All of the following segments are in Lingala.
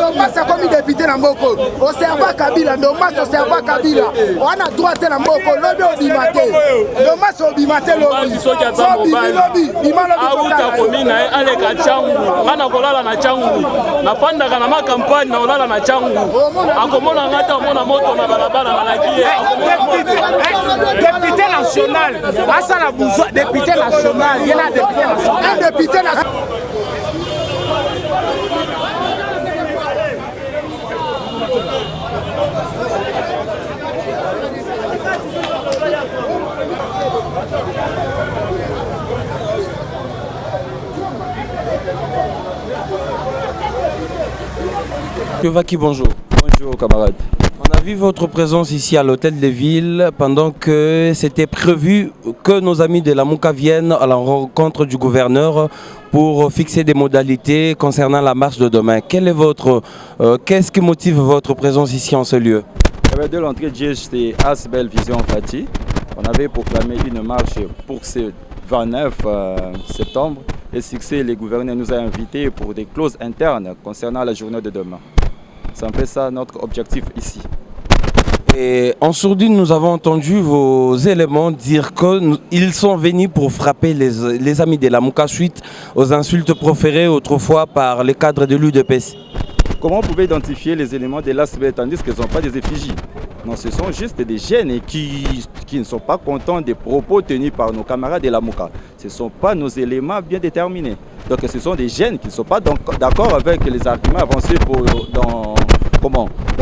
Ndombas a commis député dans Mboko. Au servant Kabila, Ndombas au servant Kabila. On a droit dans Mboko, lobby au Bimate. Ndombas au Bimate lobby. So lobby, Bimalobi. Auta komina aleka changu. Ngana kolala na changu. Napanda kana ma campagne na olala na changu. Akomona ngata mona moto na balabala na lakie. Député national. Asa la bourgeois député national. Il y a député national. Un député national. Vaki, bonjour. Bonjour camarades. On a vu votre présence ici à l'hôtel de ville pendant que c'était prévu que nos amis de la Mouka viennent à la rencontre du gouverneur pour fixer des modalités concernant la marche de demain. Qu'est-ce qui motive votre présence ici en ce lieu? De l'entrée de GHT Asbel Vision Fati, on avait proclamé une marche pour ce 29 septembre et succès, le gouverneur nous a invités pour des clauses internes concernant la journée de demain. C'est un peu ça notre objectif ici. Et en sourdine, nous avons entendu vos éléments dire qu'ils sont venus pour frapper les amis de la Mouka suite aux insultes proférées autrefois par les cadres de l'UDPS. Comment vous pouvez identifier les éléments de l'ASB tandis qu'ils n'ont pas des effigies? Non, ce sont juste des jeunes qui ne sont pas contents des propos tenus par nos camarades de la Mouka. Ce ne sont pas nos éléments bien déterminés. Donc ce sont des jeunes qui ne sont pas d'accord avec les arguments avancés dans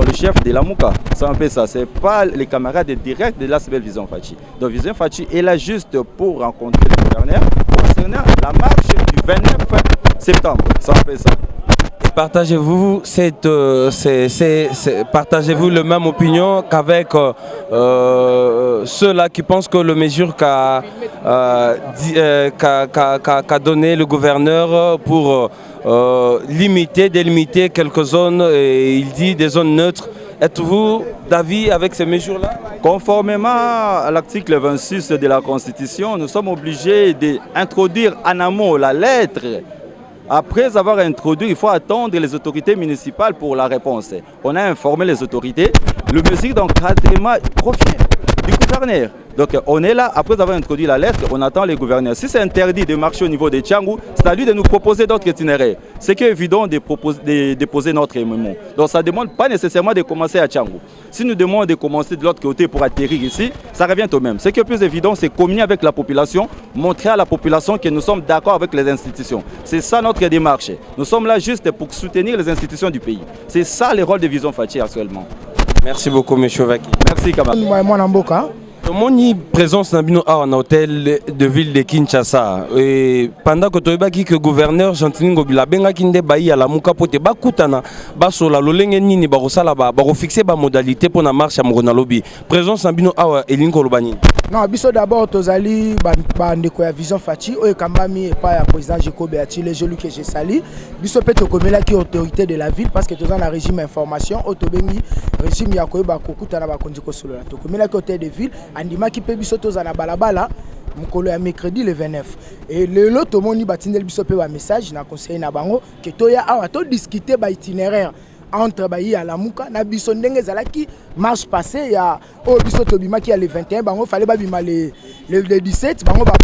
le chef de la Mouka. C'est un peu ça. Ce n'est pas les camarades directs de l'ASB Vision Fati. Donc Vision Fati est là juste pour rencontrer le gouverneur concernant la marche du 29 septembre. C'est un peu ça. Partagez-vous partagez-vous la même opinion qu'avec ceux-là qui pensent que la mesure qu'a donné le gouverneur pour délimiter quelques zones, et il dit des zones neutres. Êtes-vous d'avis avec ces mesures-là? Conformément à l'article 26 de la Constitution, nous sommes obligés d'introduire en amont la lettre. Après avoir introduit, il faut attendre les autorités municipales pour la réponse. On a informé les autorités. Le mesure d'encadrement provient du gouverneur. Donc on est là, après avoir introduit la lettre, on attend les gouverneurs. Si c'est interdit de marcher au niveau de Tchangou, c'est à lui de nous proposer d'autres itinéraires. C'est évident de déposer notre MMO. Donc ça ne demande pas nécessairement de commencer à Tchangou. Si nous demandons de commencer de l'autre côté pour atterrir ici, ça revient au même. Ce qui est plus évident, c'est communiquer avec la population, montrer à la population que nous sommes d'accord avec les institutions. C'est ça notre démarche. Nous sommes là juste pour soutenir les institutions du pays. C'est ça le rôle de Vision Fati actuellement. Merci beaucoup, M. Vaki. Merci, camarade. Moni présence dans un hôtel de ville de Kinshasa et pendant que tu es que gouverneur Jean-Tini Ngobila benga kinde bayi à la Mouka pote bakutana basola lolenge nini barosala ba fixer ba modalité pour la marche à Morona lobby présence dans bino awa elingo lobani. Non, biso d'abord tozali bandeko ya Vision Fati oyo kambami et pas ya président Jeko Beati les joli que j'ai sali biso pe to komela ki autorité de la ville parce que tozana régime information otobengi régime ya koyeba kokutana ba kondiko solo to komela ki hôtel de ville andima ki pe biso tozana balabala mukolo ya mercredi le 29 et lelo tomoni batindel biso pe ba message na conseil na bango que toya awa to discuter ba itinéraire entre bayi à la Mouka na biso ndenge zalaki marche passée ya o biso to bimaki ya le 21 bango fallait ba bima le 17 bango ba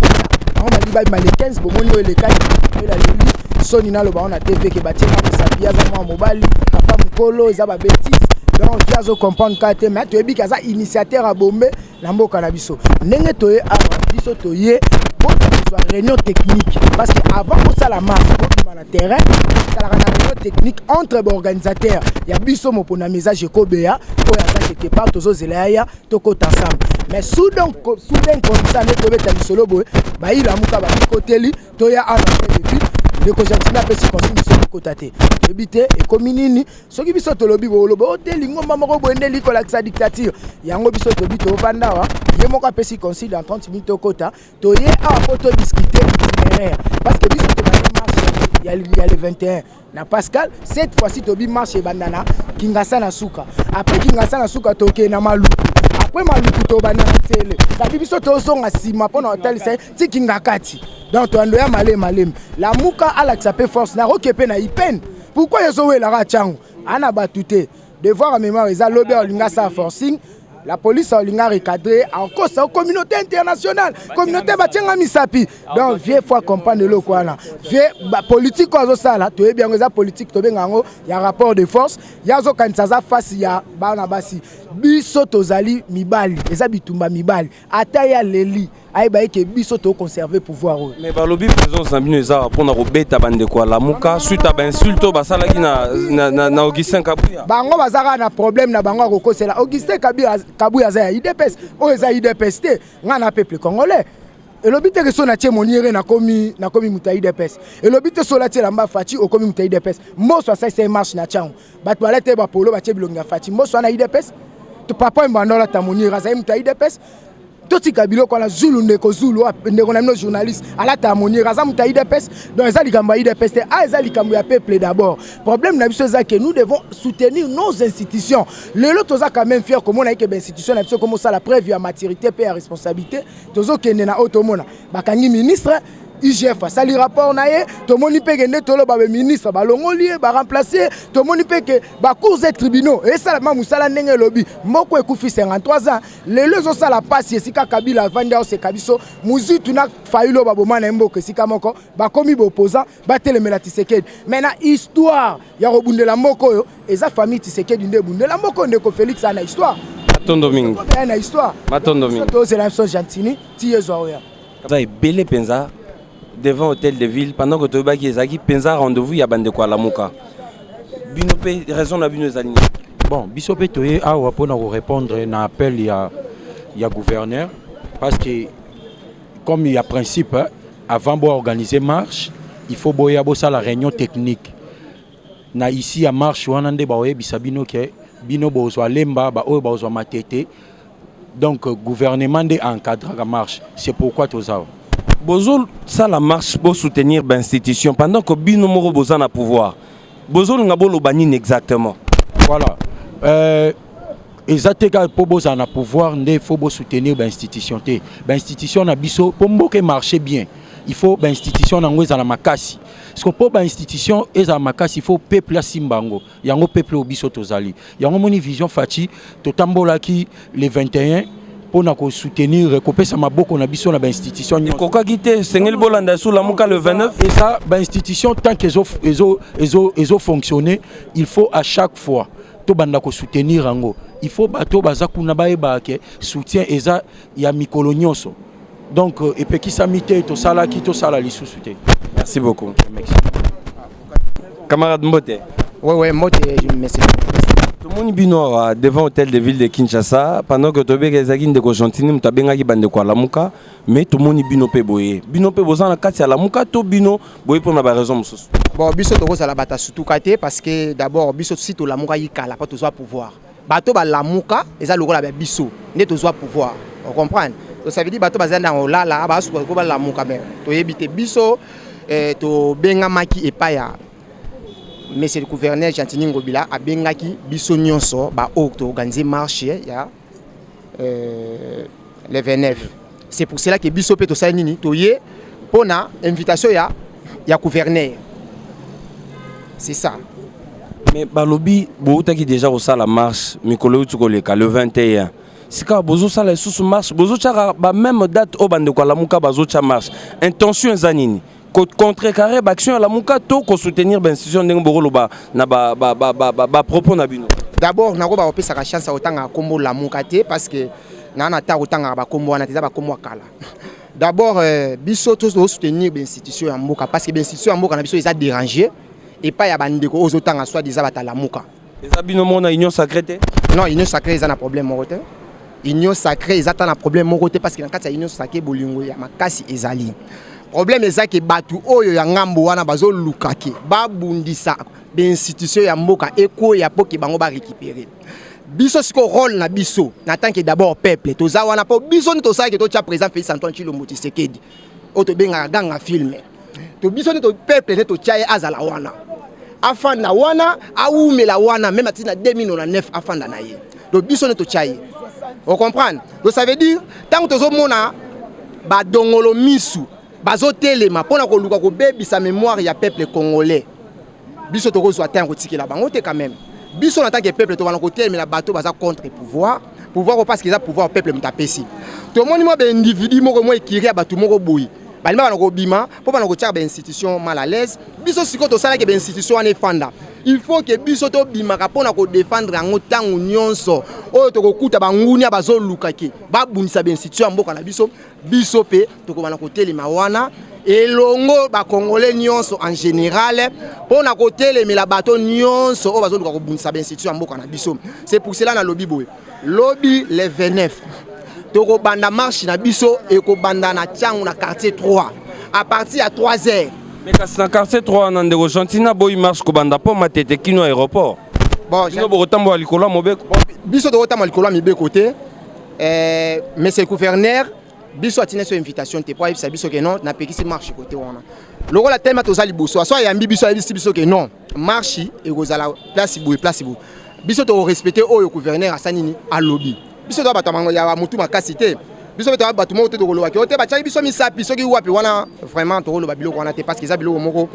mali ba bima le 15 bomoni o le 4 la leli soni na lo ba on a TV ke batie na sabia za mwa mobali papa mukolo za ba bêtise donc tu as comprendre ka te mais to ebi kaza initiateur a bombe na mboka na biso ndenge to ye awa biso to ye pour soit réunion technique parce que avant pour ça la marche pour le terrain ça la réunion technique entre les organisateurs il y a biso mo pona message Kobea pour ya quelque part tozo zelaya to côté ensemble mais soudain comme ça ne to beta bisolo boy ba il a muka ba côté to ya ana de ko jantina pe si consigne so kotate ebité et kominini soki biso to lobi bo lobo telingo mamako bo ndeli ko la dictature yango biso to bito vanda wa ye moko pe si consigne dans 30 minutes kota to ye a photo discuter parce que biso to ba marche il y a le 21 na Pascal cette fois-ci to bi marche bandana Kingasa na suka après Kingasa na suka to ke na malu après maluku to banana tele ça biso to songa sima pona hotel c'est tikinga kati donc to andoya malem la Mouka ala xapé force na rokepe na ipen pourquoi yeso we la ra chango ana batute devoir à mémoire eza lobby olinga sa forcing. La police a recadré en cause la communauté internationale, communauté batienga misapi. Donc vieux fois comprendre le quoi là. Vieux politique quoi ça là, tu es bien ça politique to bengango, il y a rapport de force, il y a zo kanzaza face ya bana basi. Biso tozali mibali, eza bitumba mibali. Ataya leli, ay ba ke biso to conserver pouvoir. Mais balobi présence na bino eza pour na robeta bande quoi la muka suite à insulto basala ki na Augustin Kabuya. Bango bazaka na problème na bango ko kosela Augustin Kabuya za IDPS, o eza IDPS te, ngana peuple congolais. Et le but est que son atie moniere na komi muta IDPS. Et le but est sur la tie lamba fati au komi muta IDPS. Mo so ça c'est marche na tiango. Ba toilette ba polo ba tie bilonga fati. Mo so na IDPS. Tu papa mbandala ta moniere za muta IDPS. Toti kabilo kwa la Zulu ndeko Zulu ndeko na journaliste ala ta moniere za muta IDPS. Donc ezali kamba IDPS te ezali kambo ya peuple d'abord. Problème na biso za que nous devons soutenir nos institutions. Le lot toza quand même fier comme on a que ben institution na biso comme ça la preuve ya maturité et responsabilité. Tozo kende na automona. Bakangi ministre IGF sali rapport na ye to moni pe que tolo ba ministre ba longoli ba remplacer to moni pe que ba cours et tribunaux et ça ma musala ndenge lobby moko ekufi 53 ans le lezo sala passe esika Kabila vanda o se kabiso muzitu na failo ba boma na mboka esika moko ba komi ba opposant ba telemela Tshisekedi maintenant histoire ya robundela moko yo eza famille Tshisekedi nde bundela moko ndeko Félix ana histoire Matondomingo ana histoire Matondomingo to c'est la chose gentini ti yezo ya ça est belé penza devant hôtel de ville pendant que tu baki ezaki penza rendez-vous ya bande kwa lamuka bino pe raison na bino ezali bon biso pe toye awa pona ko répondre na appel ya gouverneur parce que comme il y a principe avant de organiser marche il faut boya bosa la réunion technique na ici à marche wana nde ba oyebisa bino ke bino bozwa lemba ba oyo bozwa matete donc gouvernement de encadre la marche c'est pourquoi toza Bozol ça la marche pour soutenir l'institution pendant que bino moro bozana na pouvoir. Bozol ngabolo banine exactement. Voilà. Exactement pour bozana na pouvoir il faut soutenir l'institution té. L'institution na biso pour mboke marcher bien. Il faut l'institution na ngweza na makasi. Parce que pour l'institution eza makasi il faut peuple simbango. Yango peuple obiso tozali. Yango moni vision fati to tambola ki le 21 pour nous soutenir, récompenser ma beaucoup na biso na institution. Koka kité Sengel Bolanda sous la muka le 29 et ça institution tant qu'ils ont fonctionné, il faut à chaque fois to banda ko soutenir ango. Il faut bato bazaku na baeba ke soutien eza ya mikolo nyonso. Donc et pe ki samité to sala ki to sala li soutien. Merci beaucoup. Camarade Mbote. Ouais Mbote je me merci. Tout le monde bino devant hôtel de ville de Kinshasa pendant que Tobe Gezaki ndeko Gentini mutabenga ki bande kwa lamuka mais tout le monde bino pe boye bozana kati ya lamuka to bino boye pour na ba raison mususu bon biso to kozala bata surtout kate parce que d'abord biso si to lamuka yikala pas tozoa pouvoir bato ba lamuka eza lokola ba biso nde tozoa pouvoir on comprend donc ça veut dire bato bazana olala ba su ko ba lamuka mais to yebite biso to benga maki epaya. Mais c'est le gouverneur Gentini Ngobila a bengaki biso nyonso ba organiser marché ya le 29. C'est pour cela que biso pe to sanini toye pona invitation ya gouverneur. C'est ça. Mais balobi boutaki déjà au la marche mikolo tukoleka le 21. Sika bozo sala sous marche bozo tchaka ba même date au bande kwa lamuka bazo tcha marche. Intention zanini. Contrecarrer l'action à la muka to ko soutenir l'institution ndenge bokolo ba na ba propos na bino. D'abord nako ba opesa ka chance otanga kombo la muka te parce que na ta otanga ba kombo na teza ba kombo kala. D'abord biso to soutenir l'institution ya muka parce que l'institution ya muka na biso eza dérangé et pas ya bandeko ozotanga soit déjà bata la muka. Eza bino mona union sacrée te? Non, union sacrée eza na problème moko te. Union sacrée eza na problème moko te parce que na kati ya union sacrée bolingo ya makasi ezali. Problème est que batu oyo ya ngambo wana bazo lukake babundisa l'institution ya mboka eko ya poki bango ba récupérer biso siko rôle na biso na tant que d'abord peuple toza wana po biso ni tosala ke to tia président Félix Antoine Tshilombo Tshisekedi oto benga ganga film to biso ni to peuple ne to tia azala wana afanda wana aumela wana même atina 2009 afanda na ye donc biso ni to tia on comprend donc ça veut dire tant que tozo mona ba dongolo misu bazo telema pona ko luka ko bebisa mémoire ya peuple congolais biso to ko zo atteindre tikela bango te quand même biso en tant que peuple to wana côté mais la bateau baza contre pouvoir parce que ça pouvoir peuple mutapesi to moni mo be individu moko mo ekiri bato moko boyi balima bana ko bima po bana ko tia ba institution mal à l'aise biso siko to sala ke ba institution wana efanda il faut que biso to bima ka pona ko défendre yango tangu nyonso oyo to ko kuta bangunia bazo lukaki ba bunisa ba institution mboka na biso pe to ko bana ko telema wana elongo ba congolais nyonso en général pona ko telemela bato nyonso o bazo luka ko bunisa ba institution mboka na biso c'est pour cela na lobby boy lobby les 29 toko banda marche na biso et ko banda na tiangu na quartier 3 à partir à 3h. Mais quand na quartier 3 na ndeko Gentina boy marche ko banda po matete kino aéroport. Bon, je bo tambo alikolo mobeko. Biso to tambo alikolo mi be côté monsieur le gouverneur biso atine so invitation te pour ça biso que non na pekisi marche côté wana. Loko la tellement tozali boso so ya mbi biso biso que non marche et kozala place boy. Biso to respecter oyo gouverneur asanini a lobby. Biso to bato ya mutu makasi te biso to bato mo te to koloba ke ote ba tchaki biso misapi soki wapi wana vraiment to koloba biloko wana te parce que za biloko moko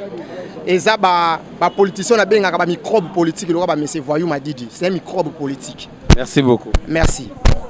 eza ba politicien na benga ka ba microbe politique lo ba monsieur Voyou Madidi c'est un microbe politique. Merci beaucoup. Merci.